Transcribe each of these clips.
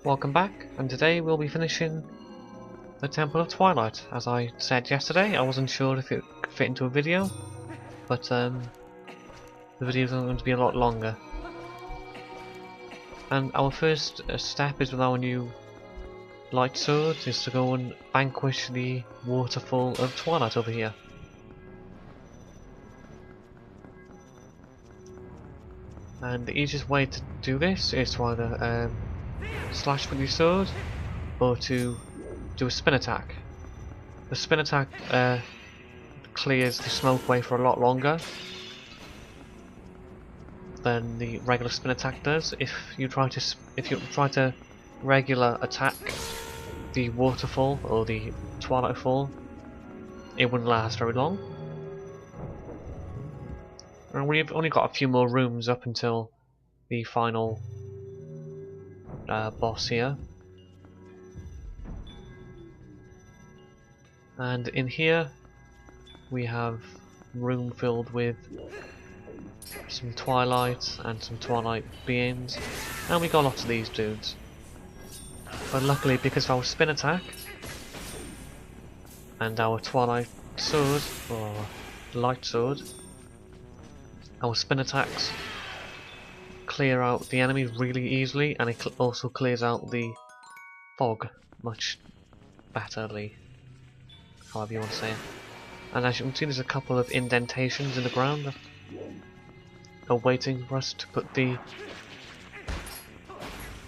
Welcome back, and today we'll be finishing the Temple of Twilight. As I said yesterday, I wasn't sure if it could fit into a video, but the videos are going to be a lot longer. And our first step is with our new light sword, is to go and vanquish the waterfall of Twilight over here. And the easiest way to do this is to either slash with your sword, or to do a spin attack. The spin attack clears the smoke away for a lot longer than the regular spin attack does. If you try to regular attack the waterfall or the Twilight Fall, it wouldn't last very long. And we've only got a few more rooms up until the final boss here. And in here we have room filled with some Twilight and some Twilight beings, and we got lots of these dudes. But luckily, because of our spin attack and our Twilight sword, or light sword, our spin attacks clear out the enemy really easily, and it also clears out the fog much betterly, however you want to say it. And as you can see, there's a couple of indentations in the ground that are waiting for us to put the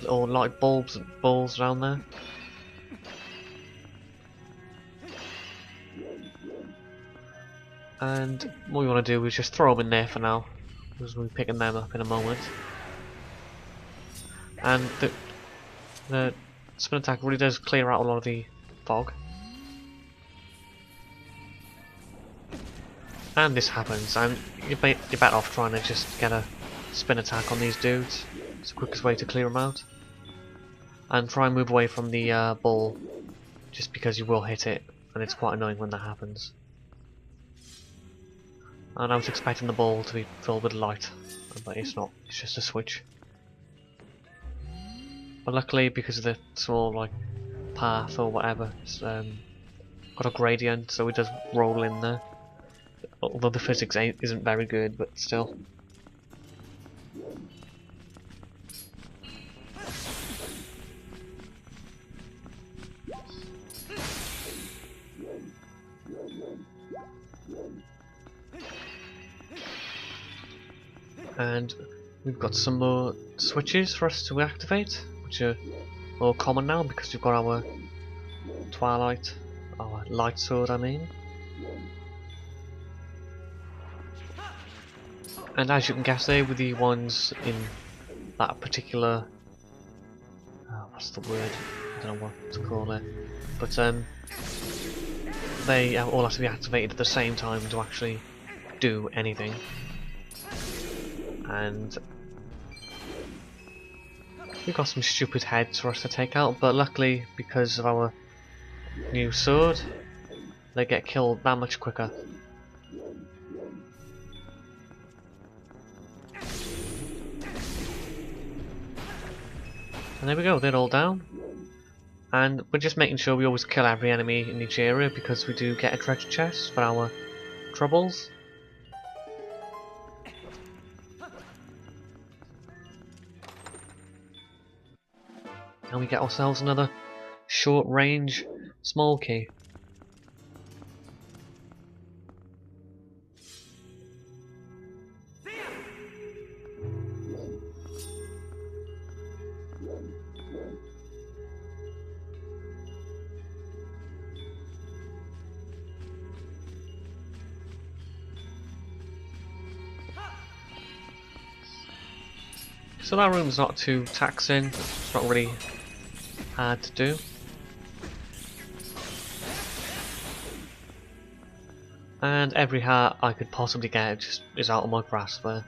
little light bulbs and balls around there. And what we want to do is just throw them in there for now, because we'll be picking them up in a moment. And the spin attack really does clear out a lot of the fog. And this happens, and you're better off trying to just get a spin attack on these dudes. It's the quickest way to clear them out. And try and move away from the ball, just because you will hit it, and it's quite annoying when that happens. And I was expecting the ball to be filled with light, but it's not, it's just a switch. But luckily, because of the small path or whatever, it's got a gradient, so it does roll in there. Although the physics isn't very good, but still. And we've got some more switches for us to activate, which are more common now because we've got our Twilight, our light sword I mean. And as you can guess, they were the ones in that particular, what's the word, I don't know what to call it, but they all have to be activated at the same time to actually do anything. And we've got some stupid heads for us to take out, but luckily, because of our new sword, they get killed that much quicker. And there we go, they're all down. And we're just making sure we always kill every enemy in each area, because we do get a treasure chest for our troubles. And we get ourselves another short range small key. So that room's not too taxing, it's not really hard to do. And every heart I could possibly get just is out of my grasp there.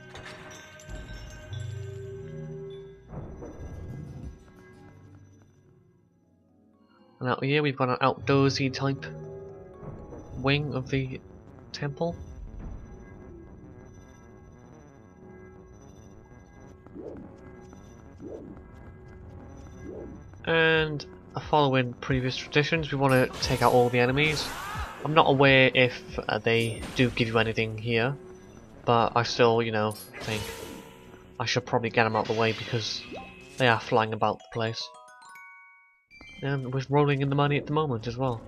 And out here we've got an outdoorsy type wing of the temple. And following previous traditions, we want to take out all the enemies. I'm not aware if they do give you anything here, but I still, you know, think I should probably get them out of the way because they are flying about the place. And we're rolling in the money at the moment as well.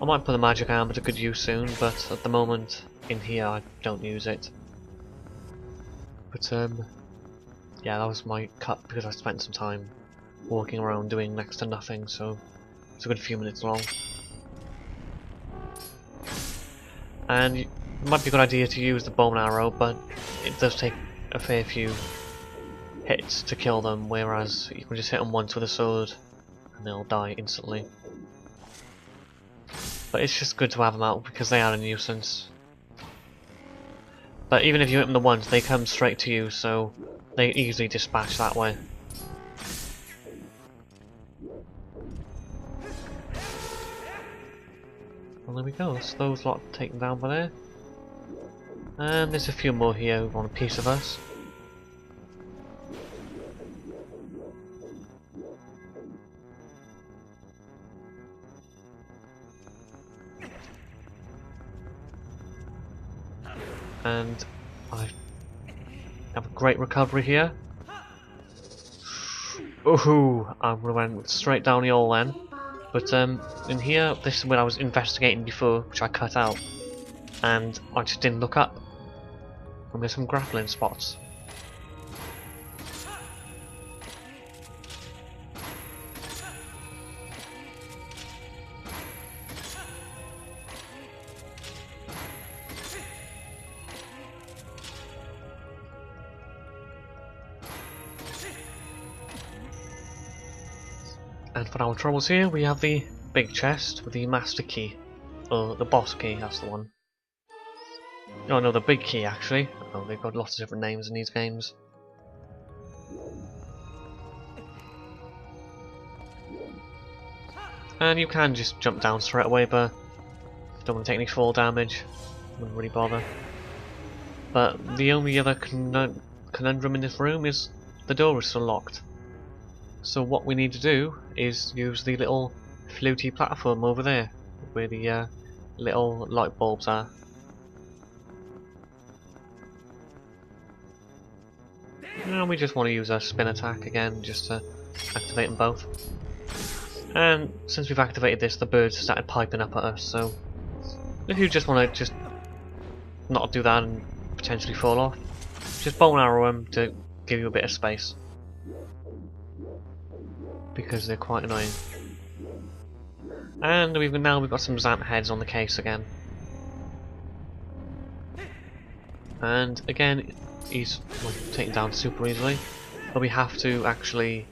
I might put the magic armor to good use soon, but at the moment in here I don't use it. But yeah, that was my cut because I spent some time walking around doing next to nothing, so it's a good few minutes long. And it might be a good idea to use the bow and arrow, but it does take a fair few hits to kill them, whereas you can just hit them once with a sword and they'll die instantly. But it's just good to have them out because they are a nuisance. But even if you hit them the once, they come straight to you, so they easily dispatch that way. Well, there we go, so those lot taken down by there. And there's a few more here who want a piece of us. And I have a great recovery here. Ooh, I went straight down the hole then. But in here, this is where I was investigating before, which I cut out. And I just didn't look up. And there's some grappling spots. And for our troubles here, we have the big chest with the master key. Or the boss key, that's the one. Oh no, the big key actually. Oh, they've got lots of different names in these games. And you can just jump down straight away, but if you don't want to take any fall damage, wouldn't really bother. But the only other conundrum in this room is the door is still locked. So what we need to do is use the little floaty platform over there, where the little light bulbs are. And we just want to use a spin attack again, just to activate them both. And since we've activated this, the birds started piping up at us, so if you just want to just not do that and potentially fall off, just bow and arrow them to give you a bit of space. Because they're quite annoying. And we've got some Zant heads on the case again. And again, he's taken down super easily, but we have to actually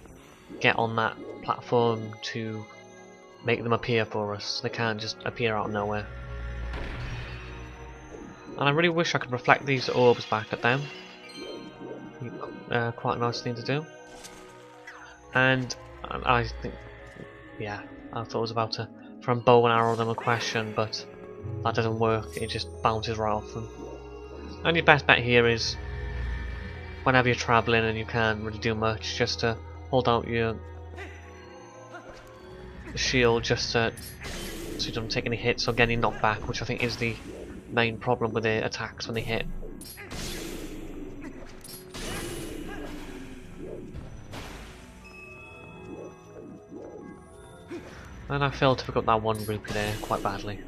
get on that platform to make them appear for us. They can't just appear out of nowhere. And I really wish I could reflect these orbs back at them. Quite a nice thing to do. And I think, yeah, I thought I was about to from bow and arrow them a question, but that doesn't work. It just bounces right off them. And your best bet here is, whenever you're travelling and you can't really do much, just to hold out your shield just so you don't take any hits or get any knockback, which I think is the main problem with the attacks when they hit. And I failed to pick up that one rupee there quite badly.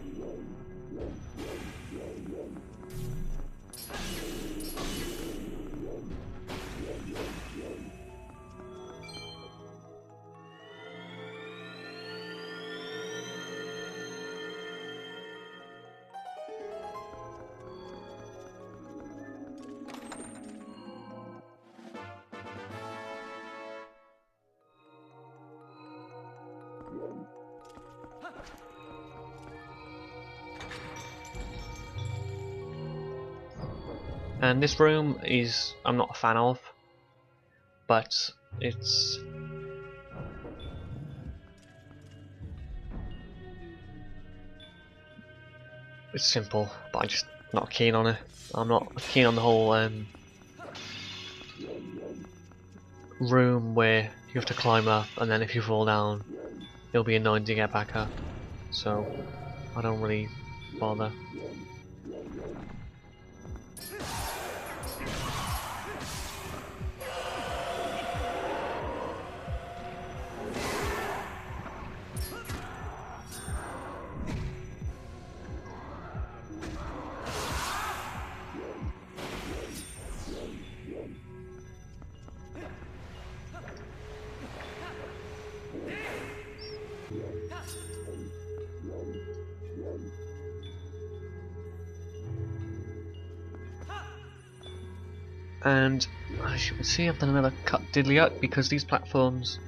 And this room is, I'm not a fan of, but it's simple, but I'm just not keen on it. I'm not keen on the whole room where you have to climb up, and then if you fall down, it'll be annoying to get back up. So I don't really bother. And as you can see, I've done another cut diddly up because these platforms,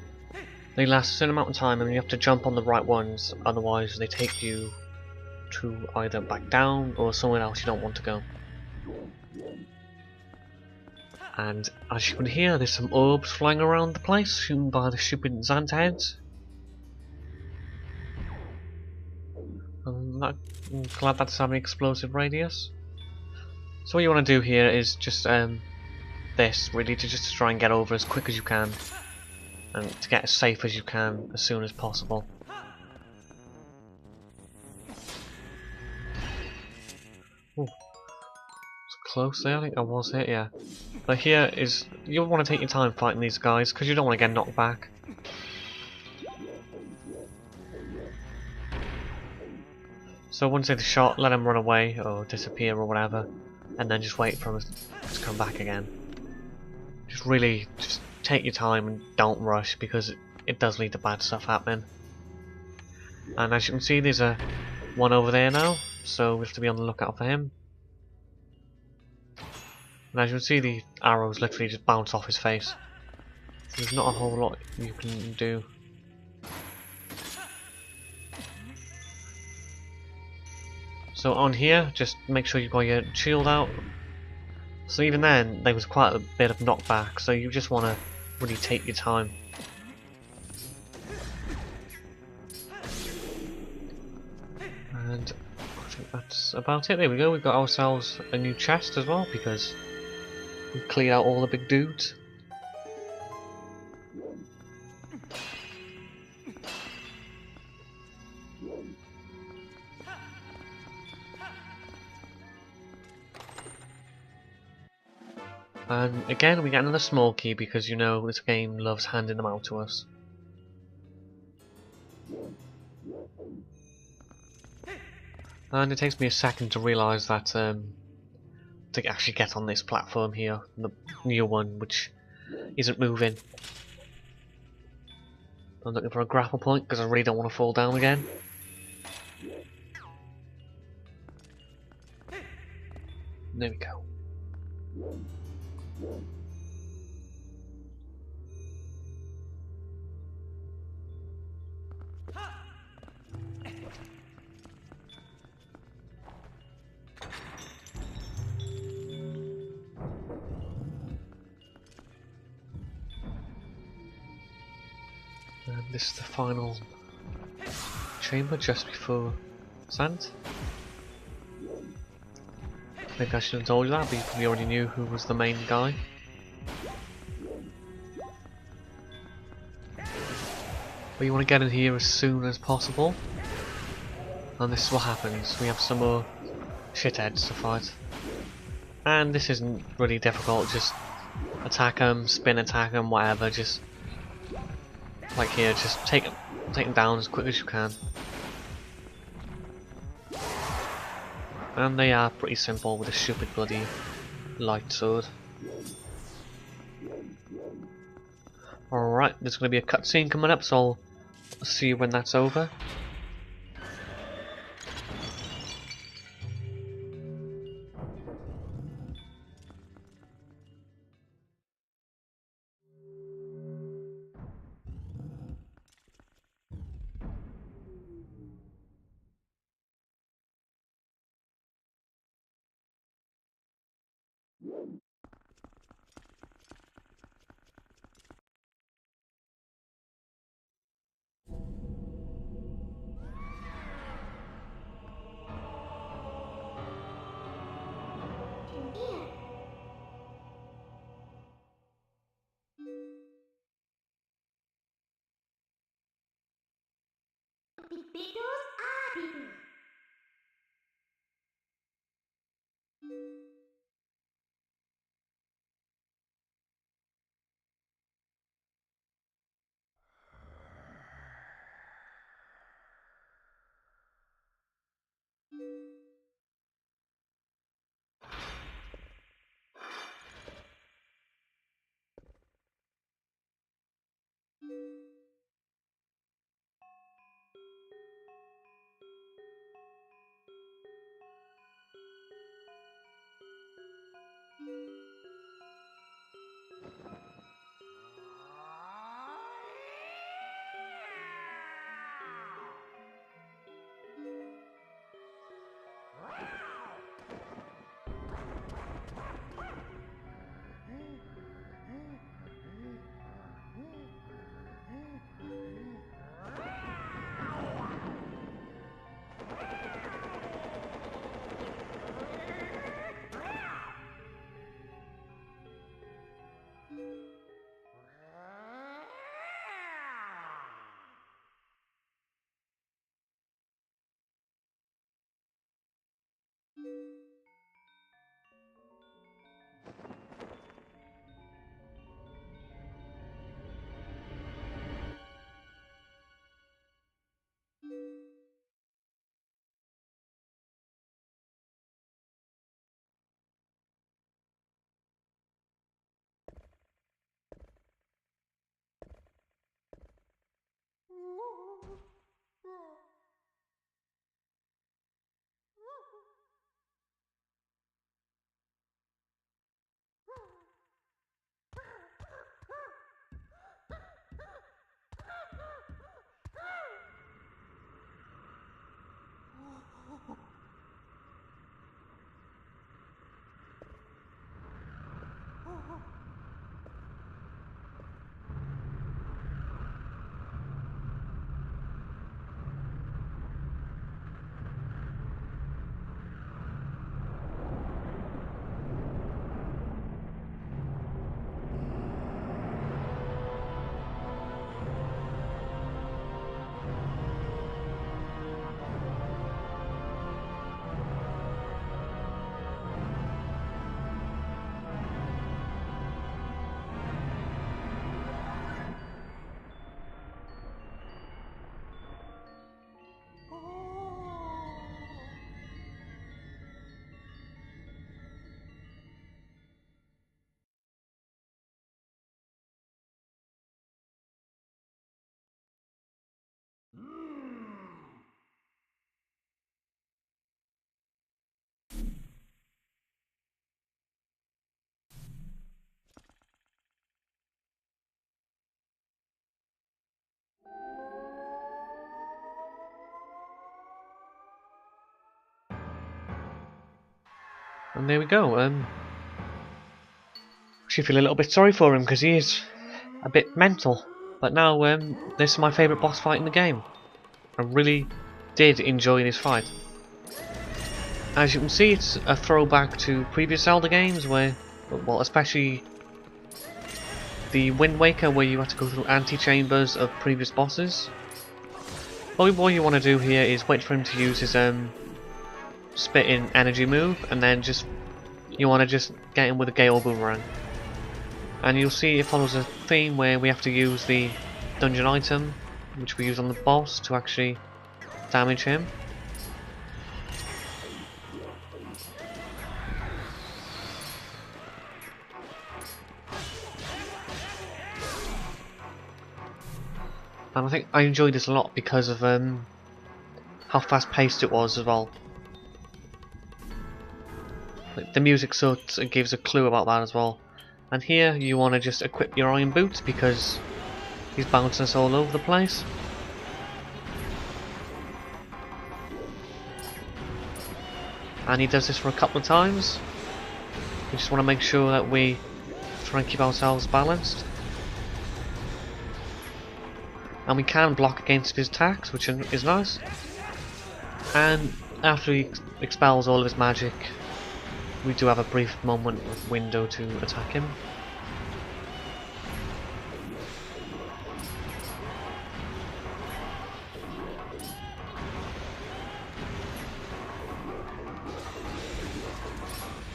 they last a certain amount of time and you have to jump on the right ones, otherwise they take you to either back down or somewhere else you don't want to go. And as you can hear, there's some orbs flying around the place, shooting by the stupid Xant heads. I'm glad that's having an explosive radius. So what you want to do here is just this, really, to just try and get over as quick as you can, and to get as safe as you can as soon as possible. Ooh, it's close there, I think I was hit, yeah. But here is, you'll want to take your time fighting these guys, because you don't want to get knocked back. So once they've shot, let them run away, or disappear, or whatever, and then just wait for them to come back again. Just really, just take your time and don't rush, because it does lead to bad stuff happening. And as you can see, there's one over there now, so we have to be on the lookout for him. And as you can see, the arrows literally just bounce off his face. There's not a whole lot you can do. So on here, just make sure you've got your shield out. So even then, there was quite a bit of knockback, so you just want to really take your time. And I think that's about it. There we go, we've got ourselves a new chest as well, because we cleared out all the big dudes. And again, we get another small key because you know this game loves handing them out to us. And it takes me a second to realise that to actually get on this platform here, the new one, which isn't moving. I'm looking for a grapple point because I really don't want to fall down again. There we go. And this is the final chamber just before Sand. Maybe I should have told you that, but you probably already knew who was the main guy. But you want to get in here as soon as possible. And this is what happens. We have some more shitheads to fight. And this isn't really difficult, just attack them, spin attack them, whatever, just like here, just take them down as quick as you can. And they are pretty simple with a stupid bloody light sword. Alright, there's going to be a cutscene coming up, so I'll see you when that's over. And there we go. Actually feel a little bit sorry for him because he is a bit mental. But now, this is my favourite boss fight in the game. I really did enjoy this fight. As you can see, it's a throwback to previous Zelda games where, well, especially the Wind Waker, where you had to go through antechambers of previous bosses. What you want to do here is wait for him to use his spit-in energy move, and then you want to just get him with a Gale Boomerang. And you'll see it follows a theme where we have to use the dungeon item, which we use on the boss, to actually damage him. And I think I enjoyed this a lot because of how fast paced it was as well. The music sort of gives a clue about that as well. And here you want to just equip your iron boots because he's bouncing us all over the place. And he does this for a couple of times. We just want to make sure that we try and keep ourselves balanced. And we can block against his attacks, which is nice. And after he expels all of his magic, we do have a brief moment of window to attack him.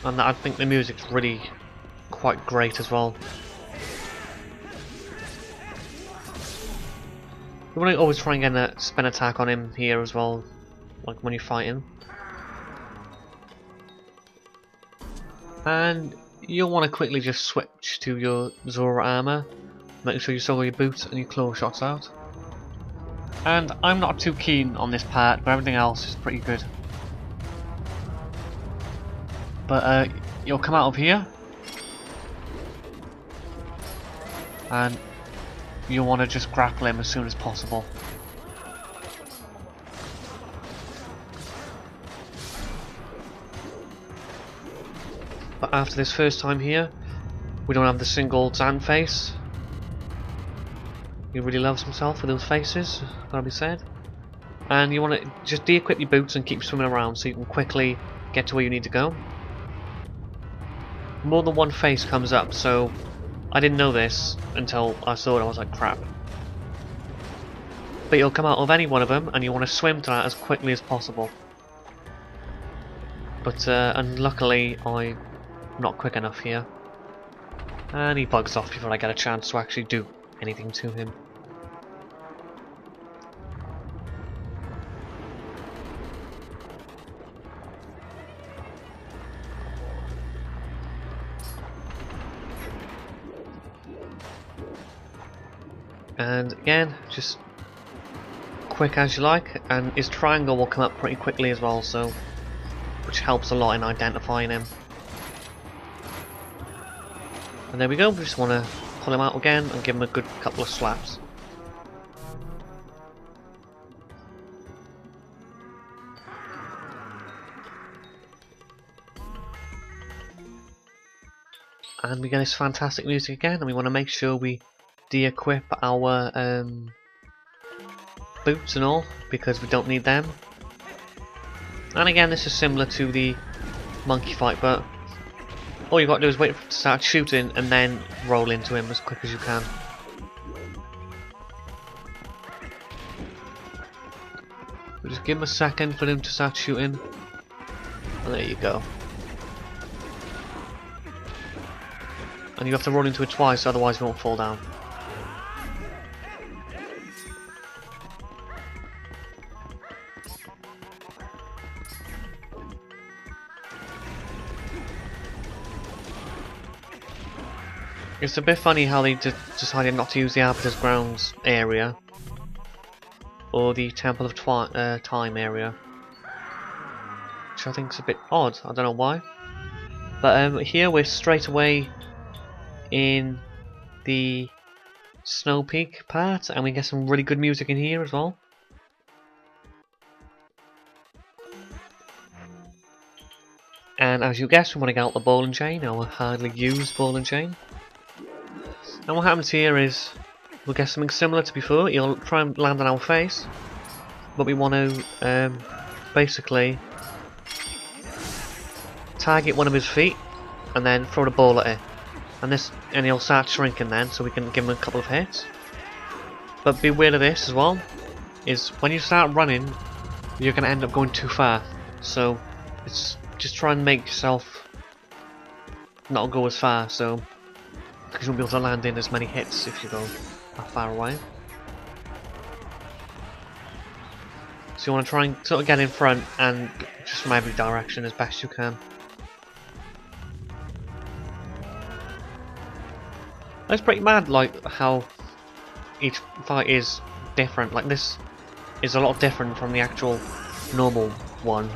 And I think the music's really quite great as well. You want to always try and get a spin attack on him here as well, like when you fight him. And you'll want to quickly just switch to your Zora armor, making sure you solo your boots and your claw shots out. And I'm not too keen on this part, but everything else is pretty good. But you'll come out of here, and you'll want to just grapple him as soon as possible. But after this first time here, we don't have the single Zan face. He really loves himself with those faces, gotta be said. And you want to just de-equip your boots and keep swimming around so you can quickly get to where you need to go. More than one face comes up, so I didn't know this until I saw it. I was like, crap. But you'll come out of any one of them, and you want to swim to that as quickly as possible. But unluckily, I'm not quick enough here. And he bugs off before I get a chance to actually do anything to him. And again, just quick as you like, and his triangle will come up pretty quickly as well, so which helps a lot in identifying him. And there we go, we just want to pull him out again and give him a good couple of slaps. And we get this fantastic music again, and we want to make sure we de-equip our boots and all, because we don't need them. And again, this is similar to the monkey fight, but all you got to do is wait to start shooting and then roll into him as quick as you can. We'll just give him a second for him to start shooting, and there you go. And you have to roll into it twice, otherwise you won't fall down. It's a bit funny how they decided not to use the Arbiter's Grounds area or the Temple of Time area, which I think is a bit odd. I don't know why. But here we're straight away in the Snow Peak part, and we get some really good music in here as well. And as you guessed, we want to get out the ball and chain, our hardly used ball and chain. And what happens here is we'll get something similar to before. He'll try and land on our face, but we want to basically target one of his feet and then throw the ball at it. And he'll start shrinking then, so we can give him a couple of hits. But beware of this as well, is when you start running, you're going to end up going too far. So it's just try and make yourself not go as far, so because you won't be able to land in as many hits if you go that far away. So you want to try and sort of get in front and just from every direction as best you can. It's pretty mad, like how each fight is different. Like this is a lot different from the actual normal one,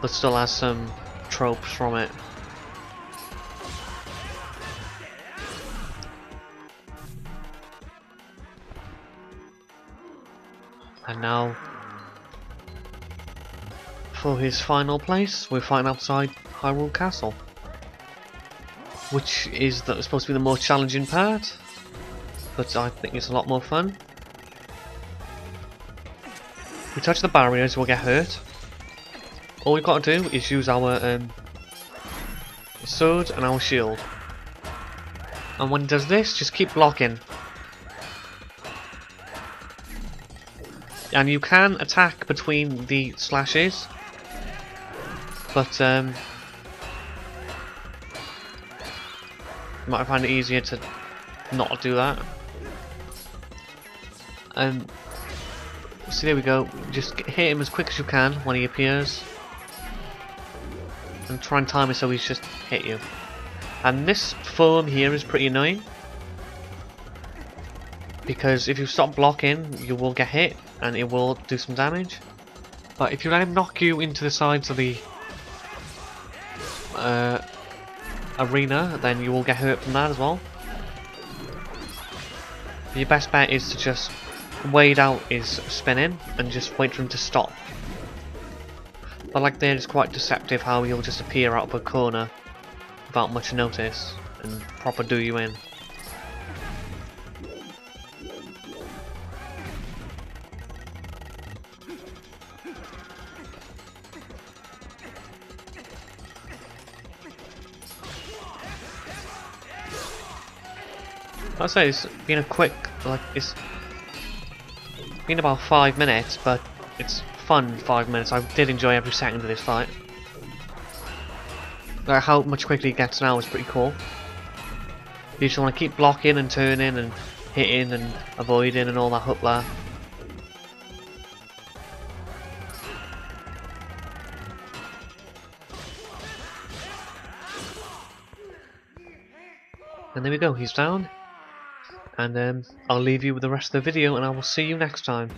but still has some tropes from it. And now, for his final place, we're fighting outside Hyrule Castle, which is supposed to be the more challenging part, but I think it's a lot more fun. If we touch the barriers, we'll get hurt. All we've got to do is use our sword and our shield. And when he does this, just keep blocking. And you can attack between the slashes, but You might find it easier to not do that. So there we go. Just hit him as quick as you can when he appears, and try and time it so he's just hit you. And this foam here is pretty annoying, because if you stop blocking, you will get hit and it will do some damage. But if you let him knock you into the sides of the arena, then you will get hurt from that as well. Your best bet is to just wade out his spinning and just wait for him to stop. But like there, it's quite deceptive how he'll just appear out of a corner without much notice and proper do you in. I'd say it's been a quick, like, it's been about 5 minutes, but it's fun 5 minutes. I did enjoy every second of this fight. Like, how much quicker he gets now is pretty cool. You just want to keep blocking and turning and hitting and avoiding and all that hoopla. And there we go, he's down. And I'll leave you with the rest of the video, and I will see you next time.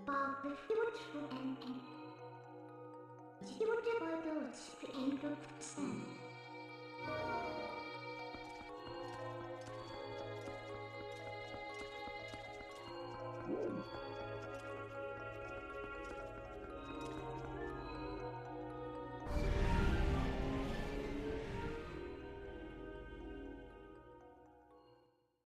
About the future ending. She would divide the end of the